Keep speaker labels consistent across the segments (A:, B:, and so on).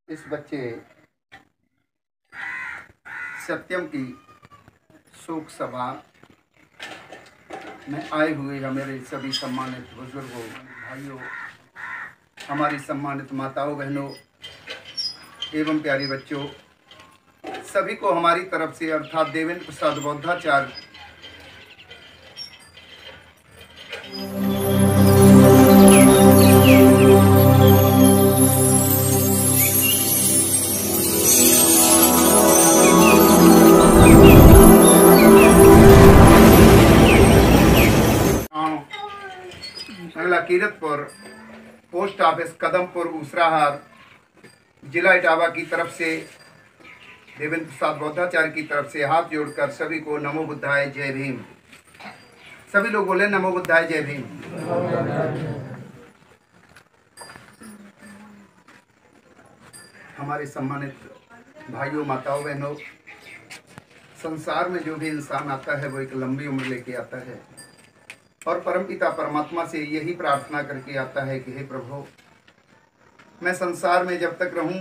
A: इस बच्चे सत्यम की शोक सभा में आए हुए मेरे सभी सम्मानित बुजुर्गों, भाइयों, हमारी सम्मानित माताओं, बहनों एवं प्यारे बच्चों, सभी को हमारी तरफ से अर्थात देवेंद्र प्रसाद बौद्धाचार्य कीरतपुर, पोस्ट ऑफिस कदमपुर, उसराहार, जिला इटावा की तरफ से देवेंद्र प्रसाद बौद्धाचार्य की तरफ से हाथ जोड़कर सभी को नमो बुद्धाय जय भीम। सभी लोग बोले नमो बुद्धाय जय भीम। हमारे सम्मानित भाइयों, माताओं, बहनों, संसार में जो भी इंसान आता है वो एक लंबी उम्र लेके आता है और परमपिता परमात्मा से यही प्रार्थना करके आता है कि हे प्रभु, मैं संसार में जब तक रहूं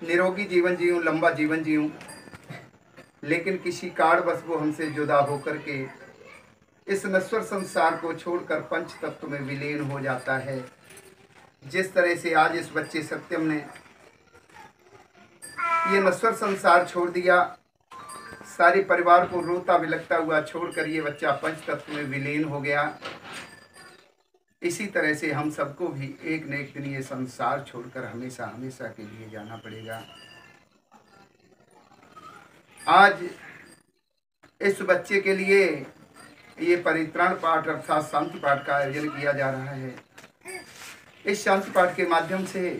A: निरोगी जीवन जीऊं, लंबा जीवन जीऊं, लेकिन किसी कारणवश वो हमसे जुदा होकर के इस नश्वर संसार को छोड़कर पंच तत्व में विलीन हो जाता है। जिस तरह से आज इस बच्चे सत्यम ने ये नश्वर संसार छोड़ दिया, सारे परिवार को रोता बिलखता हुआ छोड़कर ये बच्चा पंच तत्व में विलीन हो गया, इसी तरह से हम सबको भी एक न एक दिन ये संसार छोड़कर हमेशा हमेशा के लिए जाना पड़ेगा। आज इस बच्चे के लिए ये परित्राण पाठ अर्थात शांति पाठ का आयोजन किया जा रहा है। इस शांति पाठ के माध्यम से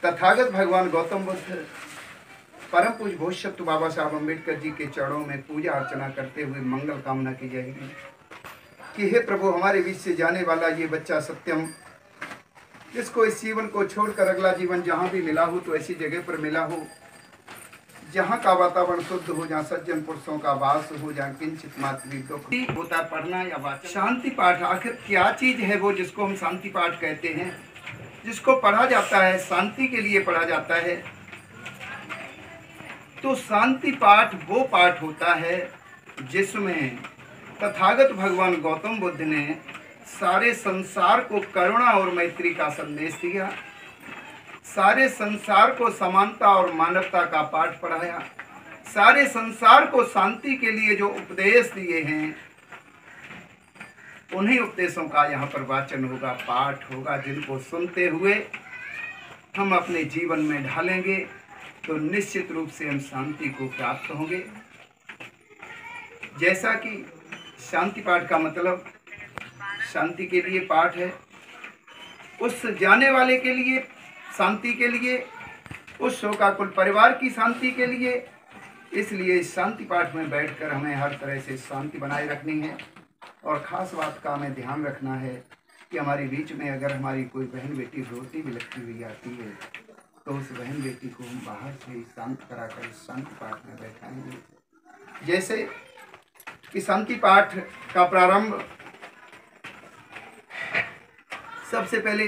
A: तथागत भगवान गौतम बुद्ध परम पूज्य भोजशक्ति बाबा साहब अम्बेडकर जी के चरणों में पूजा अर्चना करते हुए मंगल कामना की जाएगी कि हे प्रभु, हमारे बीच से जाने वाला ये बच्चा सत्यम, जिसको इस जीवन को छोड़कर अगला जीवन जहाँ भी मिला हो तो ऐसी जगह पर मिला हो जहाँ का वातावरण शुद्ध हो, जहाँ सज्जन पुरुषों का वास हो, जहाँ किंचित मात्र भी दुख होता है पढ़ना या बात। शांति पाठ आखिर क्या चीज है वो जिसको हम शांति पाठ कहते हैं, जिसको पढ़ा जाता है शांति के लिए पढ़ा जाता है। तो शांति पाठ वो पाठ होता है जिसमें तथागत भगवान गौतम बुद्ध ने सारे संसार को करुणा और मैत्री का संदेश दिया, सारे संसार को समानता और मानवता का पाठ पढ़ाया, सारे संसार को शांति के लिए जो उपदेश दिए हैं उन्हीं उपदेशों का यहाँ पर वाचन होगा, पाठ होगा, जिनको सुनते हुए हम अपने जीवन में ढालेंगे तो निश्चित रूप से हम शांति को प्राप्त होंगे। जैसा कि शांति पाठ का मतलब शांति के लिए पाठ है, उस जाने वाले के लिए शांति के लिए, उस शोकाकुल परिवार की शांति के लिए। इसलिए इस शांति पाठ में बैठकर हमें हर तरह से शांति बनाए रखनी है और ख़ास बात का हमें ध्यान रखना है कि हमारे बीच में अगर हमारी कोई बहन बेटी रोती बिलखती हुई आती है तो उस बहन बेटी को हम बाहर से ही शांत कराकर इस शांति पाठ में बैठाएंगे। जैसे कि शांति पाठ का प्रारंभ सबसे पहले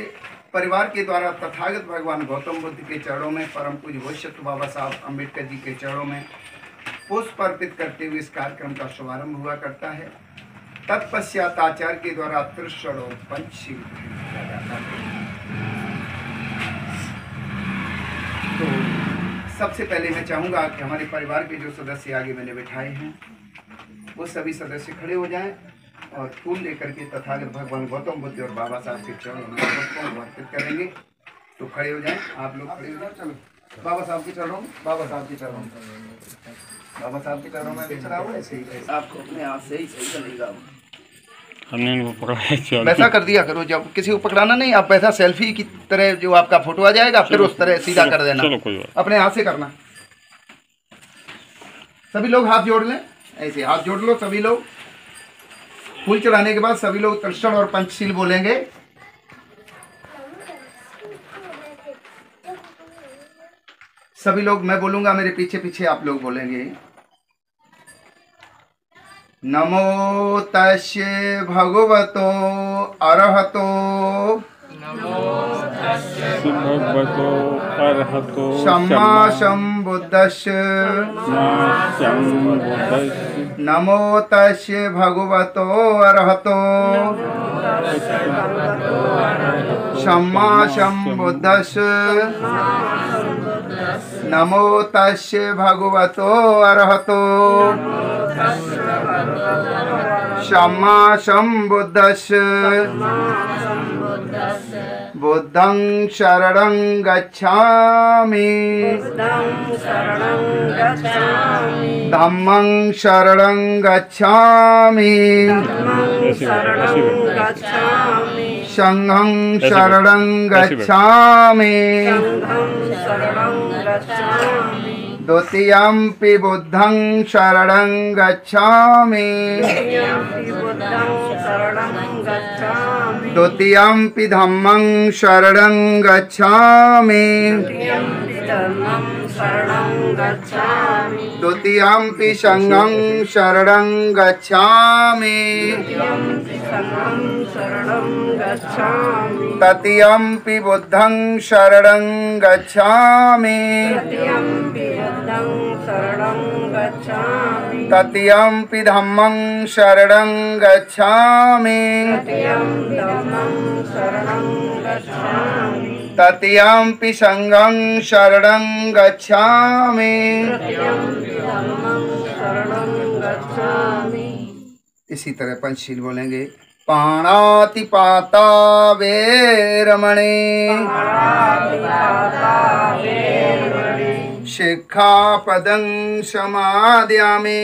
A: परिवार के द्वारा तथागत भगवान गौतम बुद्ध के चरणों में, परम पूज्य भोजशक्ति बाबा साहब अम्बेडकर जी के चरणों में पुष्प अर्पित करते हुए इस कार्यक्रम का शुभारंभ हुआ करता है। तत्पश्चात आचार्य के द्वारा त्रिशण और पंचशील किया जाता है। तो सबसे पहले मैं चाहूँगा कि हमारे परिवार के जो सदस्य आगे मैंने बिठाए हैं वो सभी सदस्य खड़े हो जाएं और फूल लेकर के तथागत भगवान गौतम बुद्ध और बाबा साहब के चरणों में पुष्पों को अर्पित करेंगे। तो खड़े हो जाएं, आप लोग खड़े हो जाएं। चलो बाबा साहब के चरणों में, बाबा साहब के चरणों में, बाबा साहब के चरणों में बिछड़ा हो। ऐसे ही आपको अपने हाथ से ही सही करेगा।
B: हमने इनको पकड़ा
A: वैसा कर दिया करो, जब किसी को पकड़ाना नहीं, आप वैसा सेल्फी की तरह जो आपका फोटो आ जाएगा फिर उस तरह सीधा कर देना।
B: चलो कोई बात,
A: अपने हाथ से करना। सभी लोग हाथ जोड़ लें, ऐसे हाथ जोड़ लो सभी लोग। फूल चढ़ाने के बाद सभी लोग त्रिशण और पंचशील बोलेंगे। सभी लोग, मैं बोलूंगा मेरे पीछे पीछे आप लोग बोलेंगे। नमो तस्य भगवतो अरहतो
B: भगवतो अरहतो
A: सम्मा सम्बुद्धस्य नमो तस्य भगवतो अरहतो सम्मा सम्बुद्धस्य नमो तस्य भगवतो अरहतो सम्मा सम्बुद्धस्य बुद्धं शरणं गच्छामि धम्मं शरणं गच्छामि संघं शरणं गच्छामि द्वितीयंपि बुद्धं शरणं गच्छामि द्वितीयंपि धम्मं शरणं गच्छामि द्वितीयंपि संघं शरणं गच्छामि तृतीयंपि बुद्धं शरणं गच्छामि तृतीयंपि धम्मं शरणं गच्छामि तृतीयंपि संघं शरणं गच्छामि। इसी तरह पंचशील बोलेंगे। पाणातिपाता वेरमणि शिक्षापदं समादयामि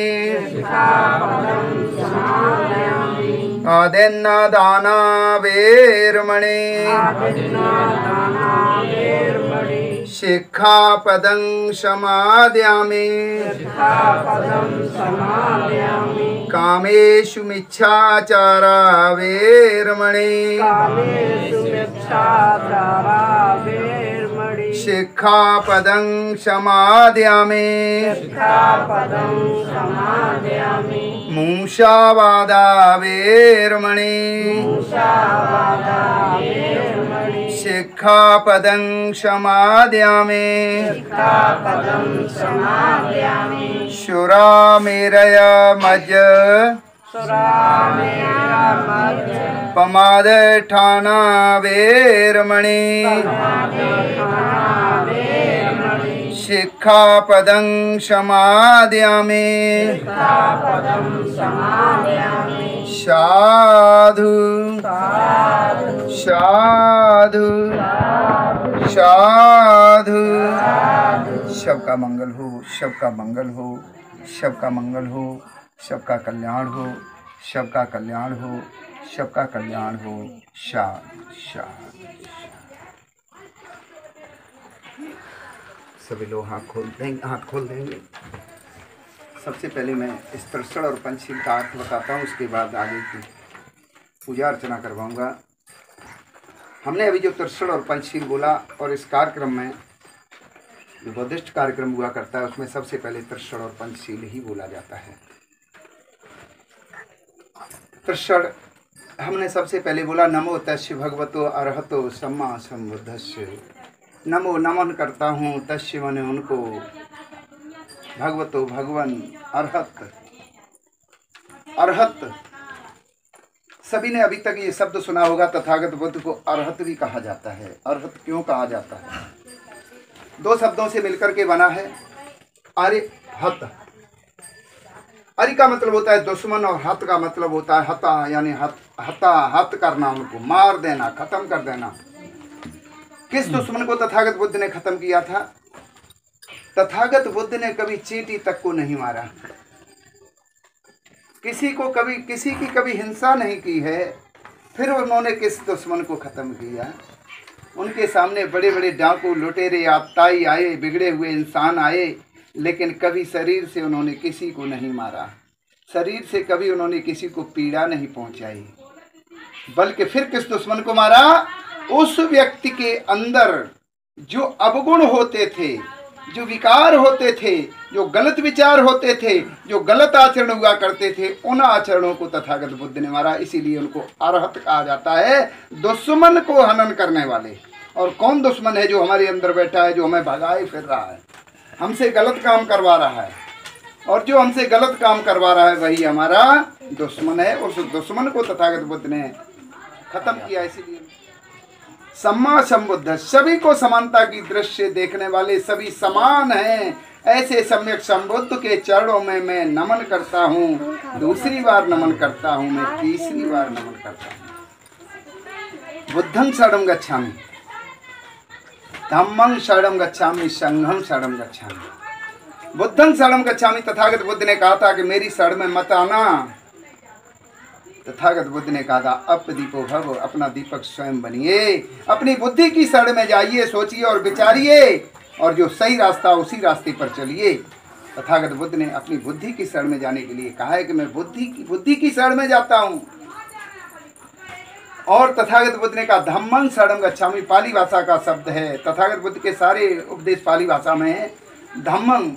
A: आदिन्नदाना वेरमणि शिक्षापदं समादयामि कामेषु मिच्छाचारा वेरमणि शिक्षापदं समादयामि मूषावादा वेरमणि शिक्षापदं समादयामि शुरामेरय मज्ज पमादठाना वेरमणि शिक्षापदं समादयामि साधु साधु साधु। सबका मंगल हो, सबका मंगल हो, सबका मंगल हो, सबका कल्याण हो, सबका कल्याण हो, सबका कल्याण हो। शांति शांति। सभी लोग हाथ खोल देंगे। सबसे पहले मैं इस तर्षण और पंचशील का अर्थ बताता हूँ, उसके बाद आगे की पूजा अर्चना करवाऊँगा। हमने अभी जो तर्षण और पंचशील बोला, और इस कार्यक्रम में जो बौद्धिस्ट कार्यक्रम हुआ करता है उसमें सबसे पहले तर्षण और पंचशील ही बोला जाता है। तर्षण हमने सबसे पहले बोला नमो तस्य भगवतो अरहतो सम्मा सम्बुद्धस्य। नमो नमन करता हूँ तस्य मने उनको, भगवतो भगवन, अरहत अरहत। सभी ने अभी तक ये शब्द सुना होगा, तथागत बुद्ध को अरहत भी कहा जाता है। अरहत क्यों कहा जाता है? दो शब्दों से मिलकर के बना है। अरे हत, अरि का मतलब होता है दुश्मन, और हत का मतलब होता है हता, यानी हत करना, उनको मार देना, खत्म कर देना। किस दुश्मन को तथागत बुद्ध ने खत्म किया था? तथागत बुद्ध ने कभी चींटी तक को नहीं मारा, किसी की कभी हिंसा नहीं की है। फिर उन्होंने किस दुश्मन को खत्म किया? उनके सामने बड़े बड़े डाकू, लुटेरे, आतताई आए, बिगड़े हुए इंसान आए, लेकिन कभी शरीर से उन्होंने किसी को नहीं मारा, शरीर से कभी उन्होंने किसी को पीड़ा नहीं पहुंचाई। बल्कि फिर किस दुश्मन को मारा? उस व्यक्ति के अंदर जो अवगुण होते थे, जो विकार होते थे, जो गलत विचार होते थे, जो गलत आचरण हुआ करते थे, उन आचरणों को तथागत बुद्ध ने मारा। इसीलिए उनको अरहत कहा जाता है, दुश्मन को हनन करने वाले। और कौन दुश्मन है? जो हमारे अंदर बैठा है, जो हमें भगाए फिर रहा है, हमसे गलत काम करवा रहा है, और जो हमसे गलत काम करवा रहा है वही हमारा दुश्मन है। उस दुश्मन को तथागत बुद्ध ने खत्म किया। इसीलिए सम्मा संबुद्ध, सभी को समानता की दृष्टि देखने वाले, सभी समान हैं, ऐसे सम्यक संबुद्ध के चरणों में मैं नमन करता हूँ। दूसरी बार नमन करता हूँ, मैं तीसरी बार नमन करता हूँ। बुद्धं शरणं गच्छामि, धम्मं शरणं गच्छामि, संघं शरणं गच्छामि। बुद्धं शरणं गच्छामि, तथागत बुद्ध ने कहा था कि मेरी शरण में मत आना। तथागत बुद्ध ने कहा था अपदीपो भव, अपना दीपक स्वयं बनिए, अपनी बुद्धि की शरण में जाइए, सोचिए और विचारिए, और जो सही रास्ता उसी रास्ते पर चलिए। तथागत बुद्ध ने अपनी बुद्धि की शरण में जाने के लिए कहा है कि मैं बुद्धि की शरण में जाता हूँ। और तथागत बुद्ध ने कहा धम्मं शरणं गच्छामि, पाली भाषा का शब्द है। तथागत बुद्ध के सारे उपदेश पाली भाषा में है। धम्मं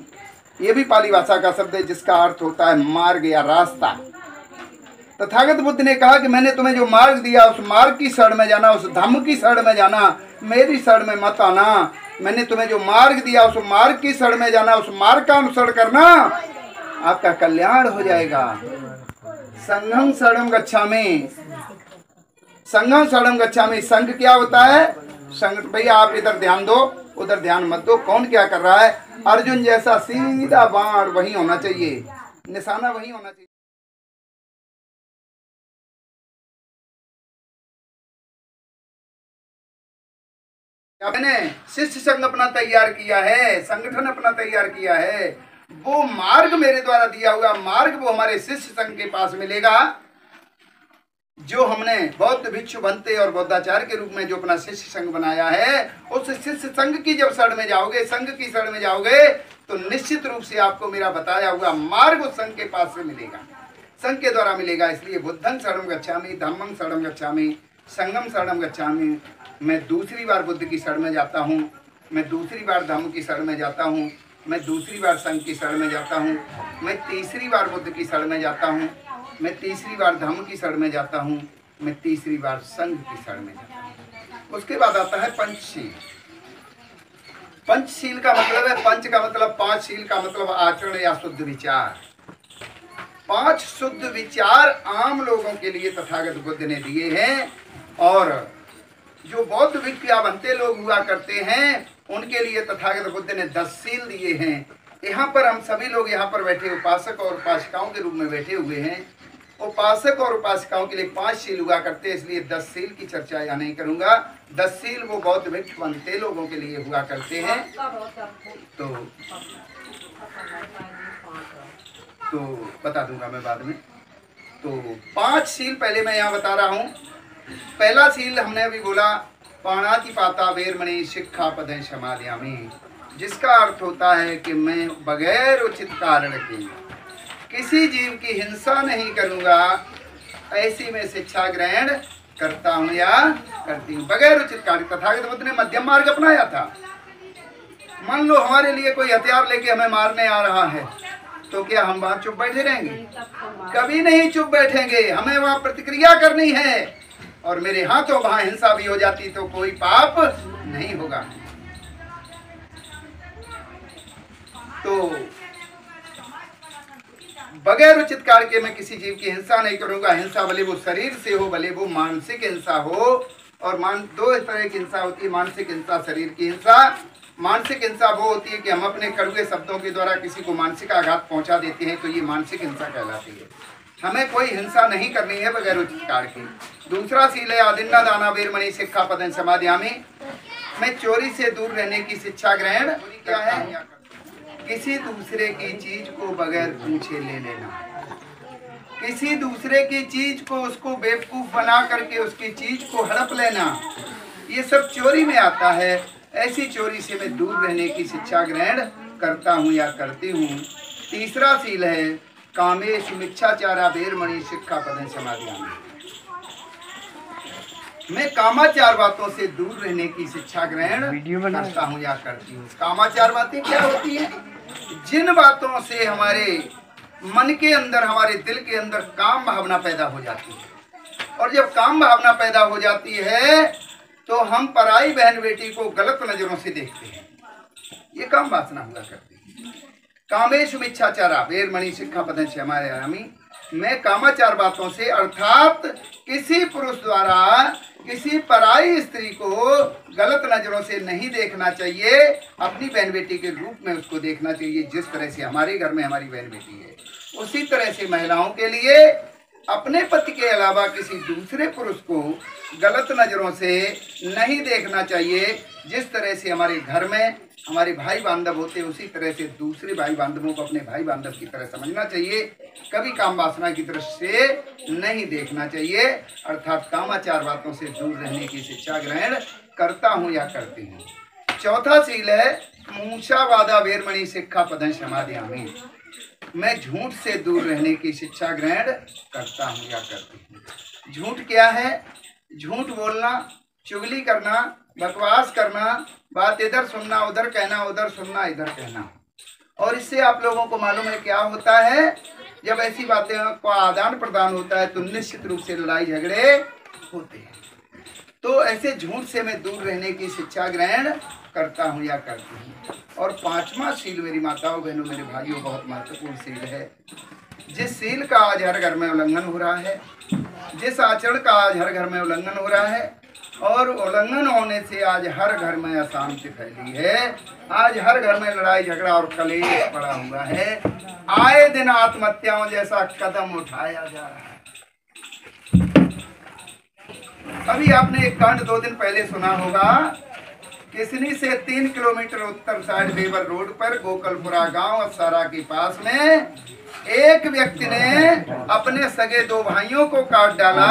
A: ये भी पाली भाषा का शब्द है, जिसका अर्थ होता है मार्ग या रास्ता। तथागत बुद्ध ने कहा कि मैंने तुम्हें जो मार्ग दिया उस मार्ग की शरण में जाना, उस धम्म की शरण में जाना, मेरी शरण में मत आना। मैंने तुम्हें जो मार्ग दिया उस मार्ग की शरण में जाना, उस मार्ग का अनुसरण करना, आपका कल्याण हो जाएगा। संघं शरणं गच्छामि, संघं शरणं गच्छामि। संघ क्या होता है? संघ, भैया आप इधर ध्यान दो, उधर ध्यान मत दो। कौन क्या कर रहा है? अर्जुन जैसा सीधा बाण वही होना चाहिए, निशाना वही होना चाहिए। मैंने शिष्य संघ अपना तैयार किया है, संगठन अपना तैयार किया है। वो मार्ग मेरे द्वारा दिया हुआ मार्ग वो हमारे शिष्य संघ के पास मिलेगा। जो हमने बौद्ध भिक्षु बनते और बौद्धाचार्य के रूप में जो अपना शिष्य संघ बनाया है, उस शिष्य संघ की जब शरण में जाओगे, संघ की शरण में जाओगे, तो निश्चित रूप से आपको मेरा बताया हुआ मार्ग उस संघ के पास से मिलेगा, संघ के द्वारा मिलेगा। इसलिए बुद्धं शरणं गच्छामि, धम्मं शरणं गच्छामि, संघं शरणं गच्छामि। मैं दूसरी बार बुद्ध की शरण में जाता हूँ, मैं दूसरी बार धम्म की शरण में जाता हूँ, मैं दूसरी बार संघ की शरण में जाता हूँ, मैं तीसरी बार बुद्ध की शरण में जाता हूँ, मैं तीसरी बार धम्म की शरण में जाता हूँ, मैं तीसरी बार संघ की शरण में जाता हूँ। उसके बाद आता है पंचशील। पंचशील का मतलब है, पंच का मतलब पांच, शील का मतलब आचरण या शुद्ध विचार। पांच शुद्ध विचार आम लोगों के लिए तथागत बुद्ध ने दिए हैं, और जो बौद्ध भिक्षु बनते लोग हुआ करते हैं उनके लिए तथागत बुद्ध ने 10 शील दिए हैं। यहाँ पर हम सभी लोग यहाँ पर बैठे उपासक और उपासिकाओं के रूप में बैठे हुए हैं। उपासक और उपासिकाओं के लिए 5 शील हुआ करते हैं, इसलिए 10 शील की चर्चा यहाँ नहीं करूँगा। 10 शील वो बौद्ध भिक्षु बनते लोगों के लिए हुआ करते हैं। तो बता दूंगा मैं बाद में। तो 5 शील पहले मैं यहाँ बता रहा हूँ। पहला शील हमने अभी बोला, पाणातिपाता वेरमणि शिक्षापदें समादयामि, जिसका अर्थ होता है कि मैं बगैर उचित कारण के किसी जीव की हिंसा नहीं करूँगा, ऐसी मैं शिक्षा ग्रहण करता हूँ या करती हूँ, बगैर उचित कारण। तथागत बुद्ध ने मध्यम मार्ग अपनाया था। मान लो हमारे लिए कोई हथियार लेके हमें मारने आ रहा है, तो क्या हम वहाँ चुप बैठे रहेंगे? कभी नहीं चुप बैठेंगे, हमें वहाँ प्रतिक्रिया करनी है। और मेरे हाथों वहाँ हिंसा भी हो जाती तो कोई पाप नहीं होगा। तो बगैर उचित कार्य के मैं किसी जीव की हिंसा नहीं करूंगा। हिंसा भले वो शरीर से हो, भले वो मानसिक हिंसा हो। और दो तरह की हिंसा होती है, मानसिक हिंसा, शरीर की हिंसा। मानसिक हिंसा वो होती है कि हम अपने कड़वे शब्दों के द्वारा किसी को मानसिक आघात पहुंचा देते हैं, तो ये मानसिक हिंसा कहलाती है। हमें कोई हिंसा नहीं करनी है बगैर उचित कार्य की। दूसरा शील है आदिन्ना दाना वेरमणि शिक्षापदें समादयामि, मैं चोरी से दूर रहने की शिक्षा ग्रहण। क्या है? किसी दूसरे की चीज को बगैर पूछे ले लेना, किसी दूसरे की चीज को उसको बेवकूफ बना करके उसकी चीज को हड़प लेना, ये सब चोरी में आता है। ऐसी चोरी से मैं दूर रहने की शिक्षा ग्रहण करता हूँ या करती हूँ। तीसरा शील है कामेषु मिच्छाचारा वेरमणि शिक्षापदें समादयामि, मैं कामाचार बातों से दूर रहने की शिक्षा ग्रहण करता हूँ या करती हूँ। कामाचार बातें क्या होती हैं? जिन बातों से हमारे मन के अंदर, हमारे दिल के अंदर काम भावना पैदा हो जाती है, और जब काम भावना पैदा हो जाती है तो हम पराई बहन बेटी को गलत नजरों से देखते हैं। ये काम वासना हुआ करती है। कामेशु मिच्छाचारा वेरमणि सिक्खापदं क्षमायामि। मैं कामाचार बातों से, अर्थात किसी पुरुष द्वारा किसी पराई स्त्री को गलत नजरों से नहीं देखना चाहिए। अपनी बहन बेटी के रूप में उसको देखना चाहिए। जिस तरह से हमारे घर में हमारी बहन बेटी है, उसी तरह से महिलाओं के लिए अपने पति के अलावा किसी दूसरे पुरुष को गलत नजरों से नहीं देखना चाहिए। जिस तरह से हमारे घर में हमारे भाई बांधव होते हैं, उसी तरह से दूसरे भाई बांधवों को अपने भाई बांधव की तरह समझना चाहिए। कभी काम वासना की दृष्टि से नहीं देखना चाहिए। अर्थात कामाचार बातों से दूर रहने की शिक्षा ग्रहण करता हूँ या करती हूँ। चौथा सील है मूषावादा वेरमणि सिक्खापदं क्षमायामि। मैं झूठ से दूर रहने की शिक्षा ग्रहण करता हूँ या करती हूँ। झूठ क्या है? झूठ बोलना, चुगली करना, बकवास करना, बात इधर सुनना उधर कहना, उधर सुनना इधर कहना। और इससे आप लोगों को मालूम है क्या होता है? जब ऐसी बातें का आदान प्रदान होता है तो निश्चित रूप से लड़ाई झगड़े होते हैं। तो ऐसे झूठ से मैं दूर रहने की शिक्षा ग्रहण करता हूँ या करती हूँ। और पांचवा सील मेरी माताओं बहनों मेरे भाइयों बहुत महत्वपूर्ण सील है। जिस सील का आज हर घर में उल्लंघन हो रहा है, जिस आचरण का आज हर घर में उल्लंघन हो रहा है, और उल्लंघन होने से आज हर घर में अशांति फैली है। आज हर घर में लड़ाई झगड़ा और कलेश पड़ा हुआ है। आए दिन आत्महत्याओं जैसा कदम उठाया जा रहा है। अभी आपने एक कांड 2 दिन पहले सुना होगा। किसनी से 3 किलोमीटर उत्तर साइड बेवर रोड पर गोकलपुरा गांव सारा के पास में एक व्यक्ति ने अपने सगे 2 भाइयों को काट डाला।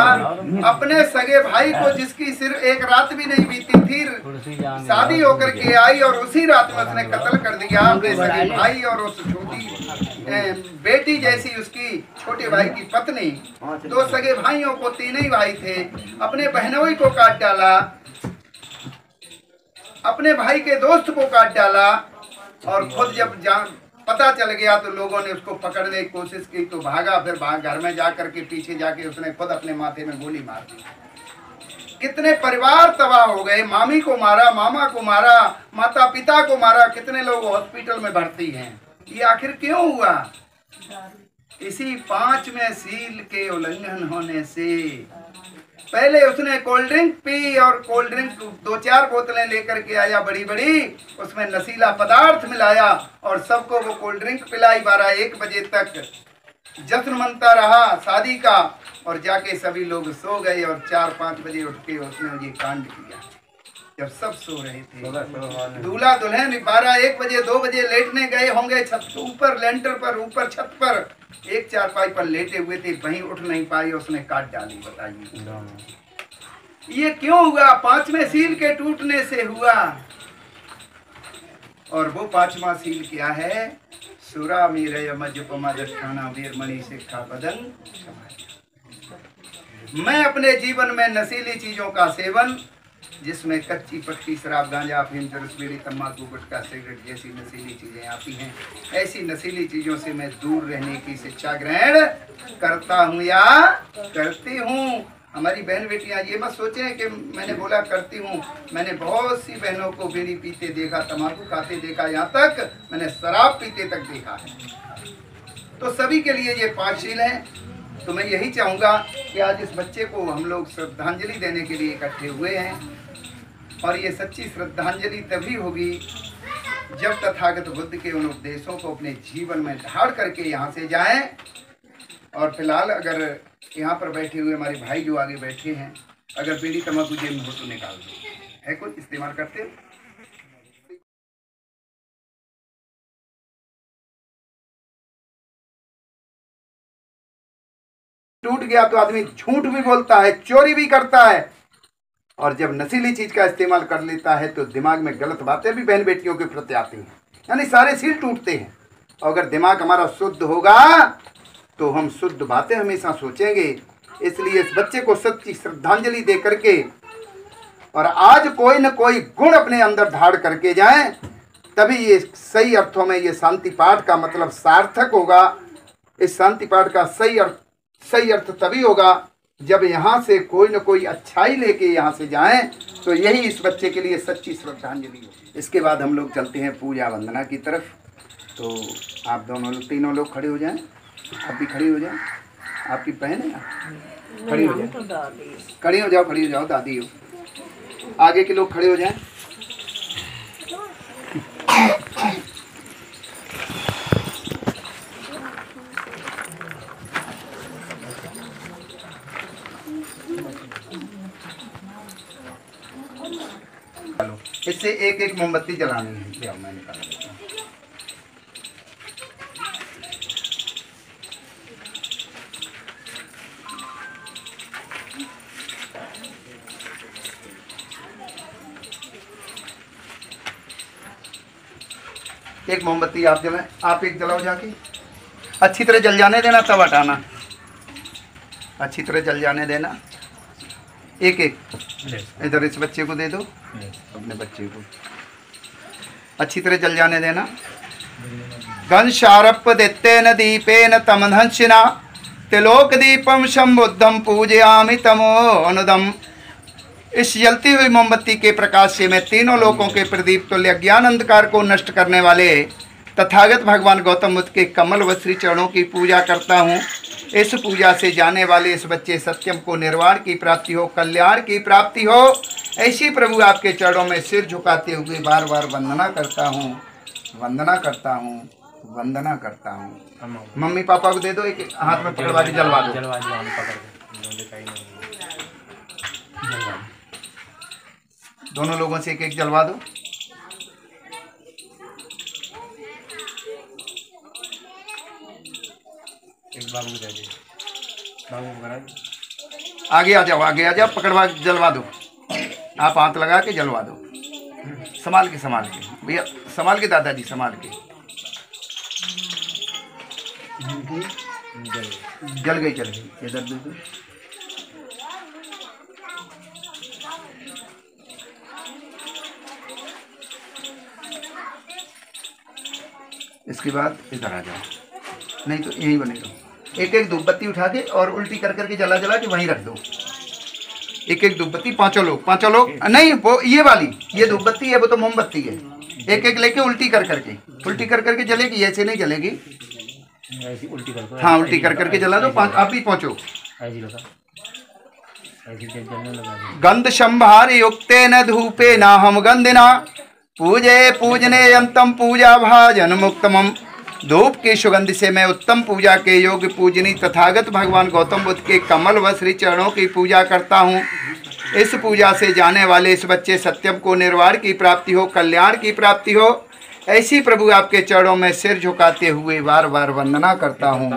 A: अपने सगे भाई को, जिसकी सिर्फ एक रात भी नहीं बीती थी, शादी होकर के आई और उसी रात में उसने कत्ल कर दिया। अपने सगे भाई और उस छोटी बेटी जैसी उसकी छोटे भाई की पत्नी, 2 सगे भाइयों को, 3 ही भाई थे, अपने बहनोई को काट डाला, अपने भाई के दोस्त को काट डाला। और खुद जब पता चल गया तो लोगों ने उसको पकड़ने की कोशिश की तो भागा। फिर घर में जाकर के पीछे जाके उसने खुद अपने माथे में गोली मार दी। कितने परिवार तबाह हो गए। मामी को मारा, मामा को मारा, माता पिता को मारा। कितने लोग हॉस्पिटल में भर्ती हैं। ये आखिर क्यों हुआ? इसी 5वें सील के उल्लंघन होने से। पहले उसने कोल्ड ड्रिंक पी और कोल्ड ड्रिंक 2-4 बोतलें लेकर के आया बड़ी बड़ी, उसमें नशीला पदार्थ मिलाया और सबको वो कोल्ड ड्रिंक पिलाई। 12-1 बजे तक जश्न मनता रहा शादी का, और जाके सभी लोग सो गए और 4-5 बजे उठ के उसने ये कांड किया। जब सब सो रहे थे, दूल्हा दुल्हन 12-1 बजे 2 बजे लेटने गए होंगे छत ऊपर, लेंटर पर, ऊपर छत पर एक चारपाई पर लेटे हुए थे, वहीं उठ नहीं पाई, उसने काट डाली। बताइए ये क्यों हुआ? 5वें सील के टूटने से हुआ। और वो 5वां सील क्या है? सुरा मीरय मज्जपमदष्ठाना वीरमणि सिक्खापदं क्षमायामि। मैं अपने जीवन में नशीली चीजों का सेवन, जिसमें कच्ची पक्की शराब, गांजा, अफीम, चरस, बीड़ी, तंबाकू, गुटखा, सिगरेट जैसी नशीली चीजें आती हैं, ऐसी नशीली चीजों से मैं दूर रहने की शिक्षा ग्रहण करता हूँ या करती हूँ। हमारी बहन बेटियां ये मत सोचें कि मैंने बोला करती हूँ। मैंने बहुत सी बहनों को बीड़ी पीते देखा, तंबाकू खाते देखा, यहाँ तक मैंने शराब पीते तक देखा है। तो सभी के लिए ये 5 सील हैं। तो मैं यही चाहूँगा कि आज इस बच्चे को हम लोग श्रद्धांजलि देने के लिए इकट्ठे हुए हैं। और ये सच्ची श्रद्धांजलि तभी होगी जब तथागत बुद्ध के उन उपदेशों को अपने जीवन में ढाल करके यहाँ से जाएं। और फिलहाल अगर यहाँ पर बैठे हुए हमारे भाई जो आगे बैठे हैं, अगर बीड़ी तंबाकू जेब में हो तो निकाल दो। है कोई इस्तेमाल करते हो? टूट गया तो आदमी झूठ भी बोलता है, चोरी भी करता है, और जब नशीली चीज का इस्तेमाल कर लेता है तो दिमाग में गलत बातें भी बहन बेटियों के प्रति आती हैं। यानी सारे सील टूटते हैं। और अगर दिमाग हमारा शुद्ध होगा तो हम शुद्ध बातें हमेशा सोचेंगे। इसलिए इस बच्चे को सच्ची श्रद्धांजलि दे करके और आज कोई न कोई गुण अपने अंदर धारण करके जाएं, तभी ये सही अर्थों में ये शांति पाठ का मतलब सार्थक होगा। इस शांति पाठ का सही अर्थ तभी होगा जब यहाँ से कोई न कोई अच्छाई लेके यहाँ से जाएं, तो यही इस बच्चे के लिए सच्ची श्रद्धांजलि हो। इसके बाद हम लोग चलते हैं पूजा वंदना की तरफ। तो आप तीनों लोग खड़े हो जाएं। आप भी खड़ी हो जाएं। आपकी बहन है, खड़ी हो जाए, खड़ी हो जाओ, दादी हो। आगे के लोग खड़े हो जाएं। इससे एक एक मोमबत्ती जलानी है। लिया, मैं निकाल देता हूं। एक मोमबत्ती आप जलाएं, आप एक जलाओ जाके। अच्छी तरह जल जाने देना, तब हटाना। अच्छी तरह जल जाने देना। एक एक इधर इस बच्चे को दे दो, अपने बच्चे को अच्छी तरह जल जाने देना। घनशारप दित्तेन दीपेन तमधंसिना तिलोक दीपम संबुद्धम पूजयामि तमोनुदम। इस जलती हुई मोमबत्ती के प्रकाश से मैं तीनों लोकों के प्रदीप तुल्य ज्ञान अंधकार को नष्ट करने वाले तथागत भगवान गौतम बुद्ध के कमल व श्री चरणों की पूजा करता हूँ। इस पूजा से जाने वाले इस बच्चे सत्यम को निर्वाण की प्राप्ति हो, कल्याण की प्राप्ति हो। ऐसी प्रभु आपके चरणों में सिर झुकाते हुए बार बार वंदना करता हूँ, वंदना करता हूँ, वंदना करता हूँ। मम्मी पापा को दे दो, एक हाथ में पकड़वा के जलवा दो। दोनों लोगों से एक एक जलवा दो।
C: एक बाबू दे दे, बाबू पकड़ा।
A: आगे आ जाओ, आगे आ जाओ, पकड़वा जलवा दो। आप हाथ लगा के जलवा दो। संभाल के भैया, संभाल के दादाजी, संभाल के। जल गई इधर दे दो। इसके बाद इधर आ जाओ, नहीं तो यही बनेगा। एक एक धूपबत्ती उठा के और उल्टी कर करके जला के वहीं रख दो। एक एक धूपबत्ती, पांचों लोग नहीं, वो ये वाली ये धूपबत्ती है, वो तो मोमबत्ती है। एक एक लेके उल्टी कर करके जलेगी, ऐसे नहीं जलेगी।
C: उल्टी कर,
A: हाँ उल्टी कर करके जला दो। आप भी पहुँचो। गंध संभार युक्ते न धूपे न हम गंधिना पूजे पूजने यंतम पूजा भाजन मुक्तमम। धूप की सुगंध से मैं उत्तम पूजा के योग्य पूजनी तथागत भगवान गौतम बुद्ध के कमल व श्री चरणों की पूजा करता हूँ। इस पूजा से जाने वाले इस बच्चे सत्यम को निर्वाण की प्राप्ति हो, कल्याण की प्राप्ति हो। ऐसी प्रभु आपके चरणों में सिर झुकाते हुए बार बार वंदना करता हूँ,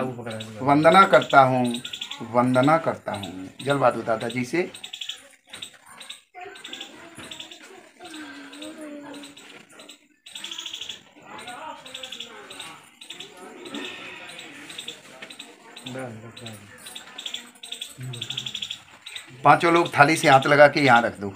A: वंदना करता हूँ, वंदना करता हूँ। जलवा दो दादाजी से। पांचों लोग थाली से हाथ लगा के यहाँ रख दो।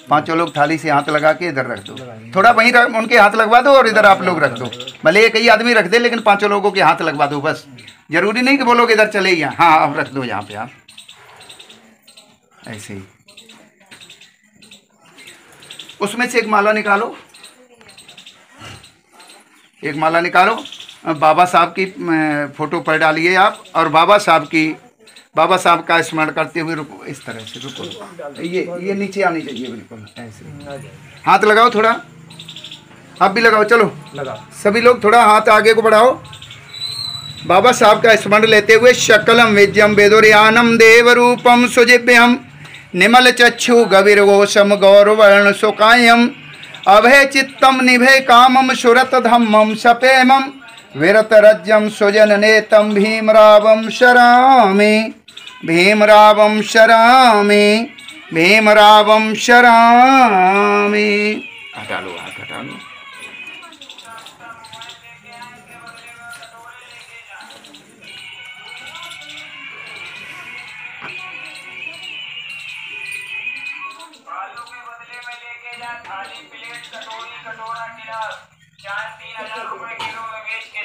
A: पांचों लोग थाली से हाथ लगा के इधर रख दो। थोड़ा वहीं उनके हाथ लगवा दो और इधर आप लोग रख दो। भले एक ही आदमी रख दे, लेकिन पांचों लोगों के हाथ लगवा दो बस। जरूरी नहीं कि वो लोग इधर चले यहाँ। हाँ अब रख दो यहाँ पे आप, ऐसे ही। उसमें से एक माला निकालो, एक माला निकालो। बाबा साहब की फोटो पर डालिए आप, और बाबा साहब का स्मरण करते हुए रुको। इस तरह से रुको, ये नीचे आनी चाहिए बिल्कुल ऐसे। हाथ लगाओ थोड़ा, आप भी लगाओ। चलो
C: लगा,
A: सभी लोग थोड़ा हाथ आगे को बढ़ाओ। बाबा साहब का स्मरण लेते हुए शकलम विद्यम वेदुर्यानम देव रूपम सुजिभ्यम निमल चक्षु गवीरघोषम गौरवर्ण सुकायम अभय चित्तम निभय कामम सुरत धम्मम सपेमम विरत रज्यम सुजन नेतम भीमरावम शरामि, भीमरावम शरामि, भीमरावम शरामि। हटा लो, हाथ हटा लो।
D: आलू के बदले में लेके जा थाली प्लेट कटोरी कटोरा गिलास 4-3 हजार रुपए किलो में बेच के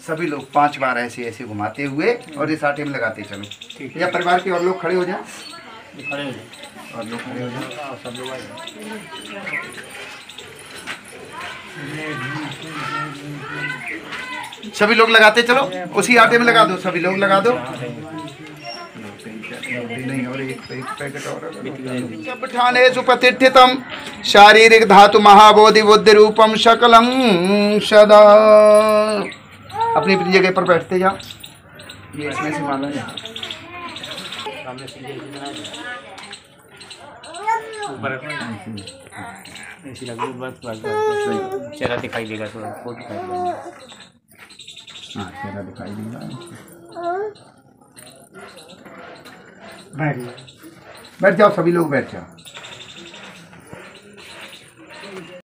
A: सभी लोग 5 बार ऐसे ऐसे घुमाते हुए और इस आटे में लगाते चलो। या परिवार के और लोग खड़े हो जाए,
C: खड़े हो जाओ
A: और लोग खड़े हो जाए,
C: सब लोग आए।
A: सभी लोग लगाते चलो, उसी आटे में लगा दो, सभी लोग लगा दो। नहीं, और एक पैकेट और ठाने सुप्रतिष्ठितम शारीरिक धातु महाबोधि बुद्धि रूपम शकलम सदा। अपनी अपनी जगह पर बैठते जाओ। ये इसमें से मालूम है
C: सामने से ये बना दो ऊपर ऐसी लग रही बस चेहरा दिखाई देगा तो वो दिखाई देगा।
A: हाँ, चेहरा दिखाई देगा। बैठ जाओ, सभी लोग बैठ जाओ।